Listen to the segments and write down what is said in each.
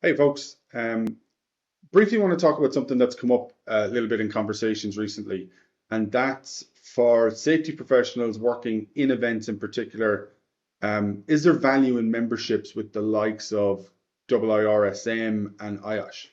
Hey folks, briefly want to talk about something that's come up a little bit in conversations recently, and that's for safety professionals working in events in particular. Is there value in memberships with the likes of IIRSM and IOSH?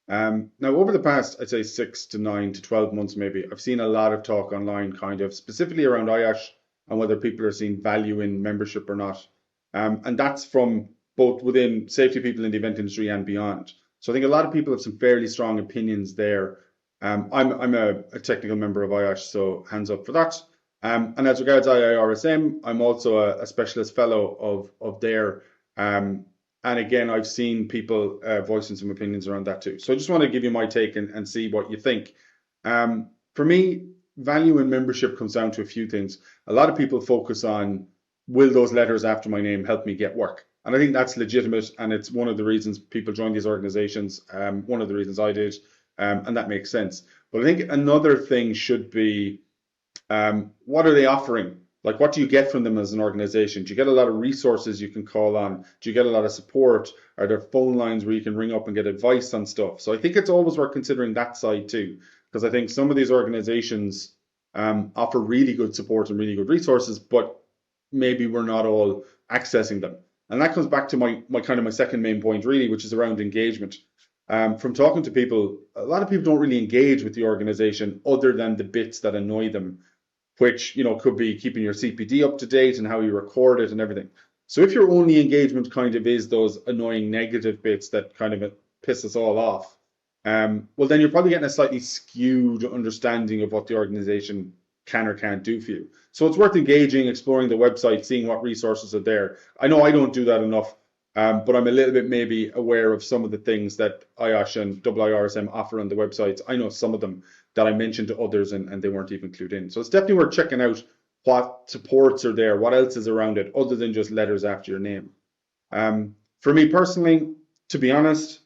Now, over the past, I'd say 6 to 9 to 12 months, maybe, I've seen a lot of talk online, kind of specifically around IOSH and whether people are seeing value in membership or not. And that's from both within safety people in the event industry and beyond. So I think a lot of people have some fairly strong opinions there. I'm a technical member of IOSH, so hands up for that. And as regards IIRSM, I'm also a specialist fellow of their. And again, I've seen people voicing some opinions around that too. So I just want to give you my take and see what you think. For me, value in membership comes down to a few things. A lot of people focus on, will those letters after my name help me get work? And I think that's legitimate, and it's one of the reasons people join these organizations. One of the reasons I did, and that makes sense. But I think another thing should be, what are they offering? Like, what do you get from them as an organization? Do you get a lot of resources you can call on? Do you get a lot of support? Are there phone lines where you can ring up and get advice on stuff? So I think it's always worth considering that side too, because I think some of these organizations offer really good support and really good resources, but maybe we're not all accessing them. And that comes back to my second main point, really, which is around engagement. From talking to people, a lot of people don't really engage with the organization other than the bits that annoy them, which could be keeping your CPD up to date and how you record it and everything. So if your only engagement kind of is those annoying negative bits that kind of piss us all off, well, then you're probably getting a slightly skewed understanding of what the organization can or can't do for you. So it's worth engaging, exploring the website, seeing what resources are there. I know I don't do that enough, but I'm a little bit maybe aware of some of the things that IOSH and IIRSM offer on the websites. I know some of them that I mentioned to others and they weren't even clued in. So it's definitely worth checking out what supports are there, what else is around it, other than just letters after your name. For me personally, to be honest,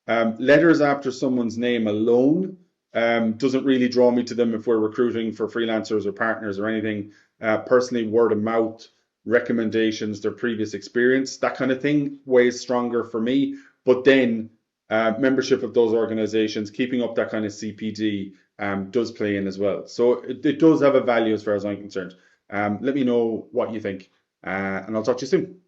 letters after someone's name alone doesn't really draw me to them if we're recruiting for freelancers or partners or anything. Personally, word of mouth, recommendations, their previous experience, that kind of thing weighs stronger for me. But then membership of those organizations, keeping up that kind of CPD does play in as well. So it does have a value as far as I'm concerned. Let me know what you think, and I'll talk to you soon.